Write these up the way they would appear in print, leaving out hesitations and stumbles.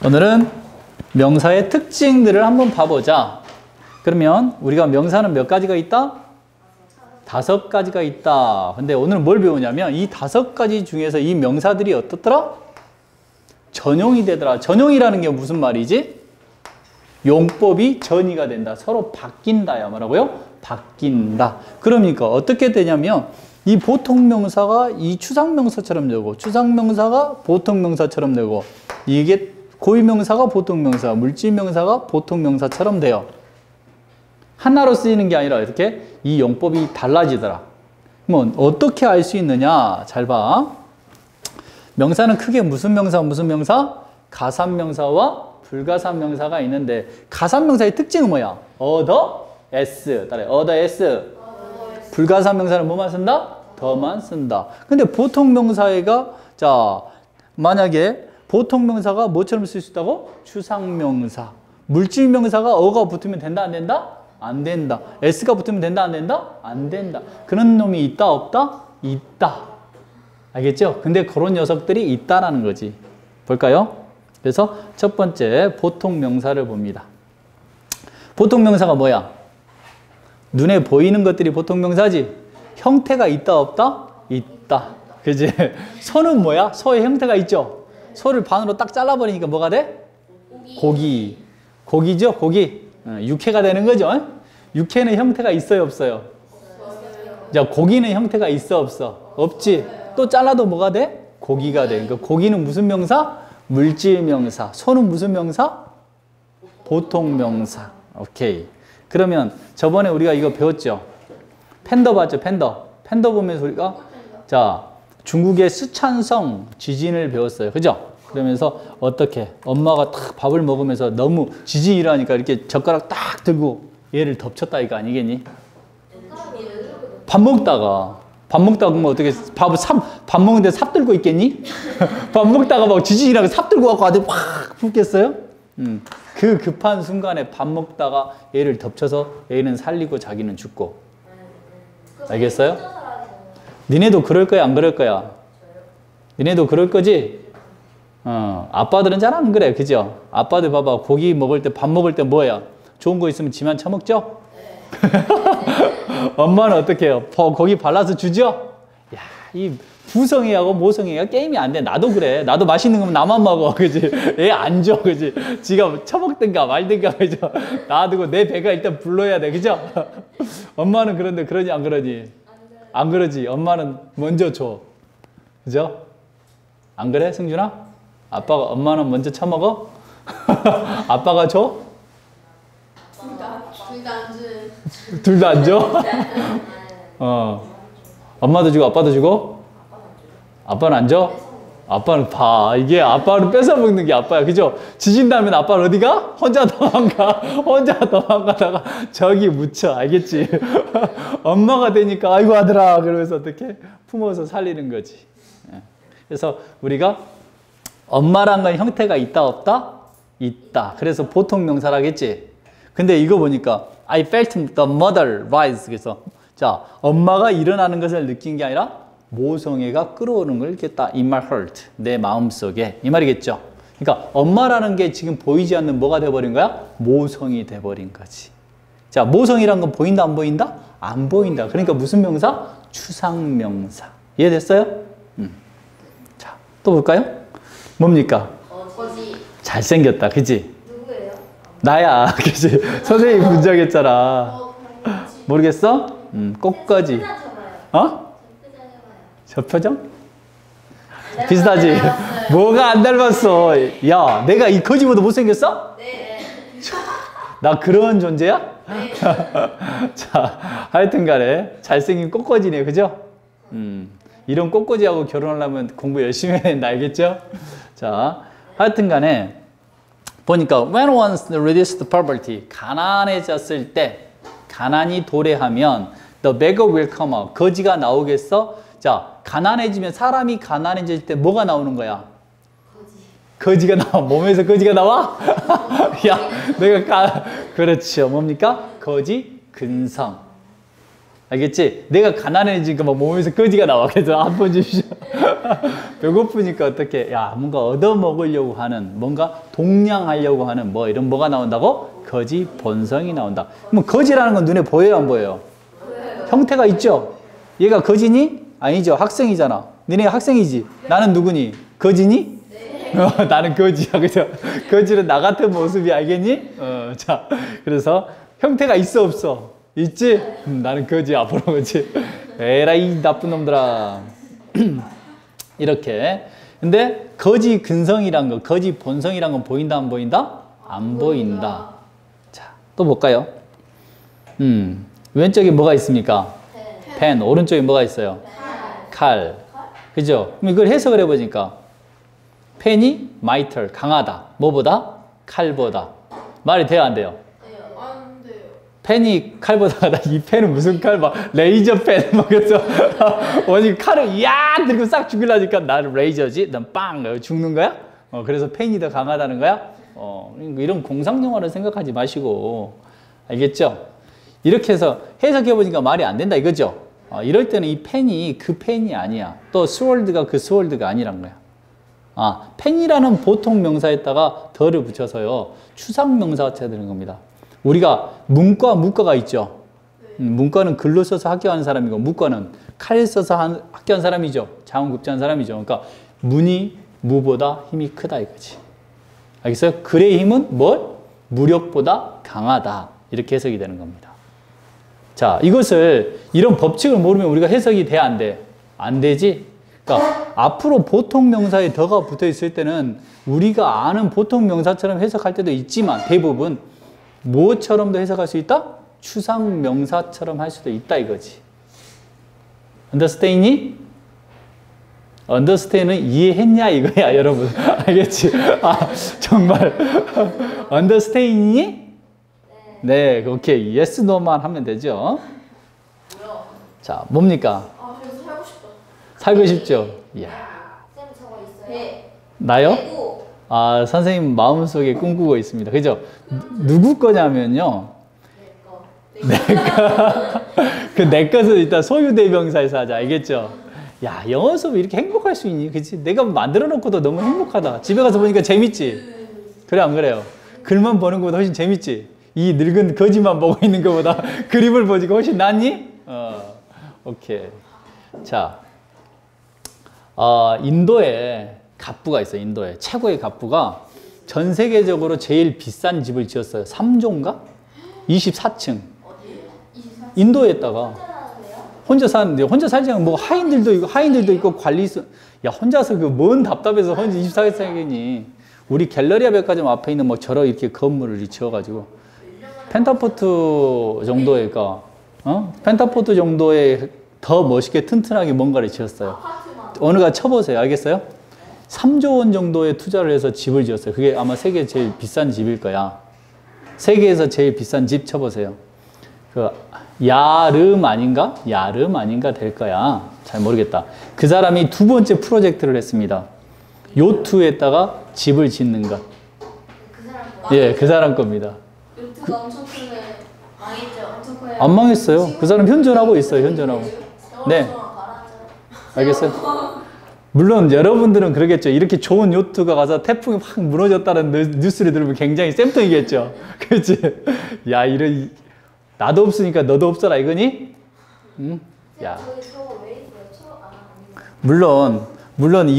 오늘은 명사의 특징들을 한번 봐보자. 그러면 우리가 명사는 몇 가지가 있다? 5가지가 있다. 근데 오늘 뭘 배우냐면 이 5가지 중에서 이 명사들이 어떻더라? 전용이 되더라. 전용이라는 게 무슨 말이지? 용법이 전이가 된다. 서로 바뀐다야. 뭐라고요? 바뀐다. 그러니까 어떻게 되냐면 이 보통명사가 이 추상명사처럼 되고 추상명사가 보통명사처럼 되고 이게 고유명사가 보통명사, 물질명사가 보통명사처럼 돼요. 하나로 쓰이는 게 아니라 이렇게 이 용법이 달라지더라. 뭐 어떻게 알 수 있느냐? 잘 봐. 명사는 크게 무슨 명사, 무슨 명사? 가산명사와 불가산명사가 있는데 가산명사의 특징은 뭐야? 어더, s. 따라해. 어더, s. 불가산명사는 뭐만 쓴다? 더만 쓴다. 근데 보통명사가 자 만약에 보통명사가 뭐처럼 쓸 수 있다고? 추상명사. 물질명사가 어가 붙으면 된다, 안 된다? 안 된다. s가 붙으면 된다, 안 된다? 안 된다. 그런 놈이 있다, 없다? 있다. 알겠죠? 근데 그런 녀석들이 있다라는 거지. 볼까요? 그래서 첫 번째 보통명사를 봅니다. 보통명사가 뭐야? 눈에 보이는 것들이 보통명사지? 형태가 있다, 없다? 있다. 그지? 소는 뭐야? 소의 형태가 있죠? 소를 반으로 딱 잘라버리니까 뭐가 돼? 고기. 고기죠? 고기. 육회가 되는 거죠? 육회는 형태가 있어요, 없어요? 자, 고기는 형태가 있어, 없어? 없지. 또 잘라도 뭐가 돼? 고기가 돼. 그러니까 고기는 무슨 명사? 물질명사. 소는 무슨 명사? 보통명사. 오케이. 그러면 저번에 우리가 이거 배웠죠? 팬더 봤죠? 팬더. 팬더 보면서 우리가 자 중국의 쓰촨성 지진을 배웠어요. 그죠? 그러면서 어떻게 엄마가 딱 밥을 먹으면서 너무 지진이 일어나니까 이렇게 젓가락 딱 들고 얘를 덮쳤다 이거 아니겠니? 밥 먹다가 그러면 어떻게 밥 먹는데 삽 들고 있겠니? 밥 먹다가 막 지진이 일어나고 삽 들고 갖고 아주 확 붓겠어요? 그 급한 순간에 밥 먹다가 얘를 덮쳐서 얘는 살리고 자기는 죽고. 알겠어요? 니네도 그럴 거야, 안 그럴 거야? 니네도 그럴 거지? 아빠들은 잘 안 그래, 그죠? 아빠들 봐봐, 고기 먹을 때, 밥 먹을 때 뭐야? 좋은 거 있으면 지만 처먹죠? 엄마는 어떻게 해요? 고기 발라서 주죠? 야, 이 부성애하고 모성애가 게임이 안 돼. 나도 그래. 나도 맛있는 거면 나만 먹어, 그지? 얘 안 줘, 그지? 지가 처먹든가 말든가, 그죠? 놔두고 내 배가 일단 불러야 돼, 그죠? 엄마는 그런데 그러지, 안 그러지? 안 그러지. 엄마는 먼저 줘. 그죠? 안 그래, 승준아? 엄마는 먼저 처먹어? 아빠가 줘? 둘 다 안 줘. 둘 다 안 줘? 엄마도 주고 아빠도 주고? 아빠는 안 줘? 아빠는 봐. 이게 아빠를 뺏어 먹는 게 아빠야. 그죠? 지진 나면 아빠는 어디가? 혼자 도망가. 혼자 도망가다가 저기 묻혀. 알겠지? 엄마가 되니까 아이고 아들아 그러면서 어떻게 품어서 살리는 거지. 그래서 우리가 엄마란 건 형태가 있다 없다? 있다. 그래서 보통명사라겠지. 근데 이거 보니까 I felt the mother rise. 그래서 자 엄마가 일어나는 것을 느낀 게 아니라 모성애가 끌어오는 걸 이렇게 딱 in my heart, 내 마음속에 이 말이겠죠. 그러니까 엄마라는 게 지금 보이지 않는 뭐가 돼버린 거야? 모성이 돼버린 거지. 자, 모성이란 건 보인다 안 보인다? 안 보인다. 그러니까 무슨 명사? 추상명사. 이해됐어요? 자, 또 볼까요? 뭡니까? 거지. 잘생겼다, 그지? 누구예요? 나야, 그지? 선생님이 분석했잖아. 모르겠어? 꽃거지. 어? 저 표정? 비슷하지? 뭐가 안 닮았어? 야, 내가 이 거지보다 못생겼어? 네. 나 그런 존재야? 네. 자, 하여튼 간에 잘생긴 꽃거지네, 그죠? 이런 꽃거지하고 결혼하려면 공부 열심히 해야 된다, 알겠죠? 자, 하여튼 간에 보니까 when once reduced poverty, 가난해졌을 때, 가난이 도래하면 the beggar will come out, 거지가 나오겠어? 자, 가난해지면 사람이 가난해질 때 뭐가 나오는 거야? 거지가 나와. 몸에서 거지가 나와? 야, 그렇죠. 뭡니까? 거지 근성. 알겠지? 내가 가난해지니까 막 몸에서 거지가 나와. 그래서 한 번 주시죠. 배고프니까 어떻게, 야, 뭔가 얻어먹으려고 하는, 뭔가 동냥하려고 하는, 뭐, 이런 뭐가 나온다고? 거지 본성이 나온다. 그럼 거지라는 건 눈에 보여요, 안 보여요? 형태가 있죠? 얘가 거지니? 아니죠. 학생이잖아. 니네 학생이지? 나는 누구니? 거지니? 나는 거지야. 그죠? 거지는 나 같은 모습이 알겠니? 자, 그래서 형태가 있어, 없어? 있지? 나는 거지. 앞으로 거지. 에라이, 나쁜 놈들아. 이렇게. 근데 거지 근성이란 거, 거지 본성이란 건 보인다, 안 보인다? 안 보인다. 자, 또 볼까요? 왼쪽에 뭐가 있습니까? 펜. 오른쪽에 뭐가 있어요? 칼. 그죠? 그럼 이걸 해석을 해보니까 펜이 마이털, 강하다. 뭐보다? 칼보다. 말이 돼요, 안 돼요? 안 돼요. 펜이 칼보다 강하다. 이 펜은 무슨 칼? 막 레이저 펜. 막 그래서 원이 칼을 야 들고 싹 죽이려니까 나는 레이저지. 난 빵 죽는 거야? 그래서 펜이 더 강하다는 거야? 이런 공상 영화를 생각하지 마시고 알겠죠? 이렇게 해서 해석해 보니까 말이 안 된다 이거죠? 이럴 때는 이 펜이 그 펜이 아니야. 또 스월드가 그 스월드가 아니란 거야. 펜이라는 보통 명사에다가 덜을 붙여서요. 추상 명사가 돼야 되는 겁니다. 우리가 문과, 무과가 있죠. 문과는 글로 써서 학교하는 사람이고 무과는 칼 써서 학교한 사람이죠. 자원급제한 사람이죠. 그러니까 문이 무보다 힘이 크다 이거지. 알겠어요? 글의 힘은 뭘? 무력보다 강하다. 이렇게 해석이 되는 겁니다. 자, 이것을 이런 법칙을 모르면 우리가 해석이 돼, 안 돼? 안 되지? 그러니까 앞으로 보통 명사에 더가 붙어 있을 때는 우리가 아는 보통 명사처럼 해석할 때도 있지만 대부분 뭐처럼도 해석할 수 있다? 추상 명사처럼 할 수도 있다 이거지. understand이? understand는 이해했냐 이거야 여러분. 알겠지? 정말 understand이? 네, 오케이. yes, no만 하면 되죠. 뭐야? 자, 뭡니까? 그래서 살고 싶다. 살고 싶죠? 이야. 쌤 저거 있어요? 네. 나요? 레고. 선생님 마음속에 꿈꾸고 있습니다. 그죠? 누구 거냐면요. 내 거. 내 것은 일단 소유대명사에서 하자. 알겠죠? 야, 영어 수업 이렇게 행복할 수 있니? 그치? 내가 만들어 놓고도 너무 행복하다. 집에 가서 보니까 재밌지? 그래, 안 그래요? 글만 보는 것보다 훨씬 재밌지? 이 늙은 거지만 보고 있는 것보다 그림을 보니까 훨씬 낫니? 오케이. 자, 인도에 갑부가 있어요. 인도에. 최고의 갑부가 전 세계적으로 제일 비싼 집을 지었어요. 3조인가? 24층. 인도에다가 혼자 사는데 혼자 살지 않고 뭐 하인들도 있고 야, 혼자서 그 뭔 답답해서 혼자 24층이니. 우리 갤러리아 백화점 앞에 있는 뭐 저런 이렇게 건물을 지어가지고 펜타포트 정도니까 펜타포트 정도의 더 멋있게 튼튼하게 뭔가를 지었어요. 어느가 쳐보세요. 알겠어요? 3조 원 정도의 투자를 해서 집을 지었어요. 그게 아마 세계 제일 비싼 집일 거야. 세계에서 제일 비싼 집 쳐보세요. 그 야름 아닌가? 야름 아닌가 될 거야. 잘 모르겠다. 그 사람이 두 번째 프로젝트를 했습니다. 요트에다가 집을 짓는 것. 그 사람 거. 예, 그 사람 겁니다. 요트가 엄청 큰데 망했죠. 엄청 커요. 안 망했어요. 그 사람 현존하고 있어요. 현존하고. 네. 알겠어요? 물론 여러분들은 그러겠죠. 이렇게 좋은 요트가 가서 태풍이 확 무너졌다는 뉴스를 들으면 굉장히 쌤통이겠죠. 그렇지? 야, 나도 없으니까 너도 없어라 이거니? 응? 야. 저거 왜 있어요? 물론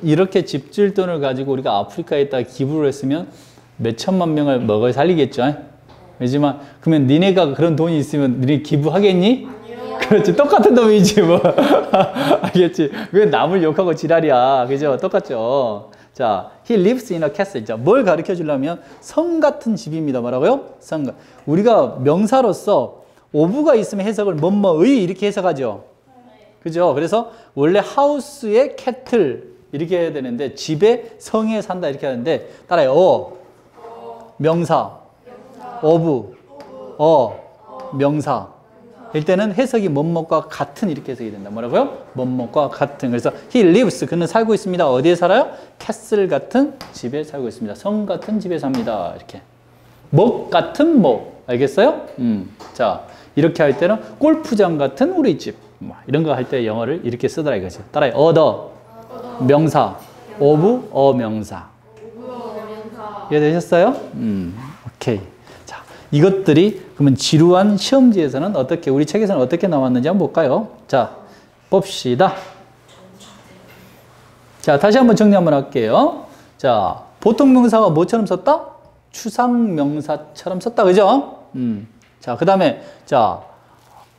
이렇게 집질 돈을 가지고 우리가 아프리카에다 기부를 했으면 몇 천만 명을 먹여 살리겠죠. 그렇지만 그러면 니네가 그런 돈이 있으면 니네 기부하겠니? 아니요. 그렇지. 똑같은 놈이지 뭐. 알겠지? 왜 남을 욕하고 지랄이야. 그죠? 똑같죠. 자, he lives in a castle. 자, 뭘 가르쳐 주려면 성 같은 집입니다. 뭐라고요? 우리가 명사로서 오브가 있으면 해석을 뭐뭐의 이렇게 해석하죠. 그죠? 그래서 원래 하우스에 캐틀 이렇게 해야 되는데 집에 성에 산다 이렇게 하는데 따라요. 명사, 오브, 명사. 일단은 해석이 뭐뭐과 같은 이렇게 해석이 된다. 뭐라고요? 뭐뭐과 같은. 그래서 he lives, 그는 살고 있습니다. 어디에 살아요? 캐슬 같은 집에 살고 있습니다. 성 같은 집에 삽니다. 이렇게. 목 같은 목. 알겠어요? 자, 이렇게 할 때는 골프장 같은 우리 집. 뭐 이런 거 할 때 영어를 이렇게 쓰더라 이거지. 따라해. 명사. of 명사. 명사. 이해되셨어요? 오케이. 자, 이것들이 그러면 지루한 시험지에서는 어떻게, 우리 책에서는 어떻게 나왔는지 한번 볼까요? 자, 봅시다. 자, 다시 한번 정리 한번 할게요. 자, 보통 명사가 뭐처럼 썼다? 추상 명사처럼 썼다. 그죠? 자, 그 다음에, 자,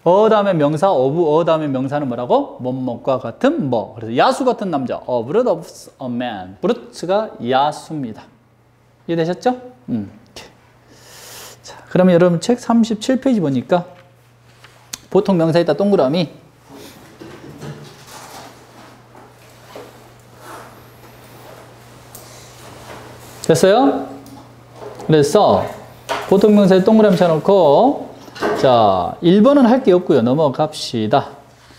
다음에 명사, of, 다음에 명사는 뭐라고? 뭐뭐과 같은 뭐. 그래서 야수 같은 남자. A brute of a man. brute가 야수입니다. 이해되셨죠? 자, 그러면 여러분 책 37페이지 보니까 보통 명사에다 동그라미. 됐어요? 그래서 보통 명사에 동그라미 쳐놓고 자, 1번은 할 게 없고요. 넘어갑시다.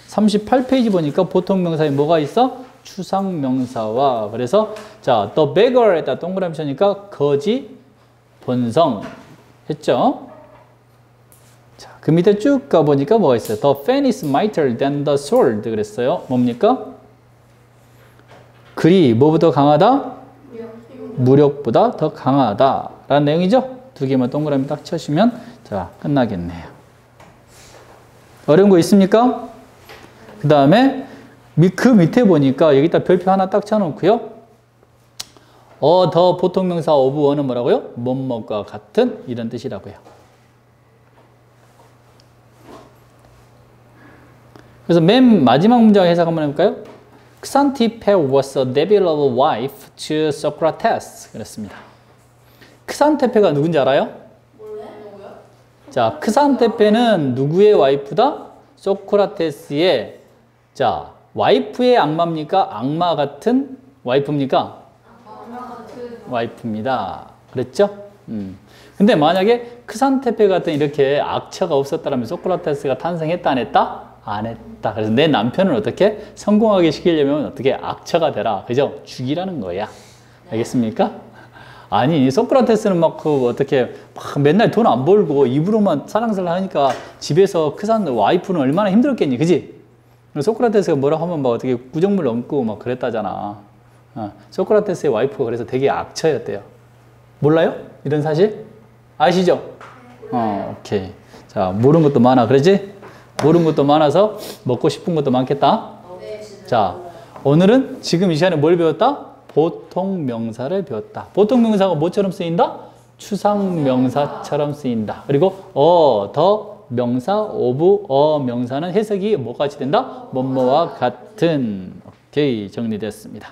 38페이지 보니까 보통 명사에 뭐가 있어? 추상 명사와 그래서 자, the beggar에다 동그라미 쳐니까 거지 본성 했죠? 자, 그 밑에 쭉 가보니까 뭐가 있어요? The fan is mightier than the sword 그랬어요. 뭡니까? 글이 뭐보다 강하다? 무력보다 더 강하다 라는 내용이죠? 두 개만 동그라미 딱 쳐시면 자, 끝나겠네요. 어려운 거 있습니까? 그 다음에 그 밑에 보니까 여기다 별표 하나 딱 쳐놓고요. 더 보통 명사 of는 뭐라고요? 뭐뭐과 같은 이런 뜻이라고요. 그래서 맨 마지막 문장 해석 한번 해볼까요? 크산티페 was a devoted wife to Socrates 그랬습니다. 크산테페가 누군지 알아요? 자, 크산테페는 누구의 와이프다? 소크라테스의 자, 와이프의 악마입니까? 악마 같은 와이프입니까? 와이프입니다. 그랬죠? 근데 만약에 크산테페 같은 이렇게 악처가 없었다면 소크라테스가 탄생했다 안 했다? 안 했다. 그래서 내 남편을 어떻게 성공하게 시키려면 어떻게 악처가 되라. 그죠? 죽이라는 거야. 알겠습니까? 아니, 소크라테스는 막 어떻게 막 맨날 돈 안 벌고 입으로만 사랑살랑 하니까 집에서 와이프는 얼마나 힘들었겠니. 그지? 소크라테스가 뭐라 하면 막 어떻게 구정물 얹고 막 그랬다잖아. 소크라테스의 와이프가 그래서 되게 악처였대요. 몰라요? 이런 사실? 아시죠? 오케이. 자, 모르는 것도 많아. 그러지? 모르는 것도 많아서 먹고 싶은 것도 많겠다. 자, 오늘은 지금 이 시간에 뭘 배웠다? 보통 명사를 배웠다. 보통 명사가 뭐처럼 쓰인다? 추상 명사처럼 쓰인다. 그리고 더 명사, of, 명사는 해석이 뭐같이 된다? 뭐뭐와 같은. 오케이, 정리됐습니다.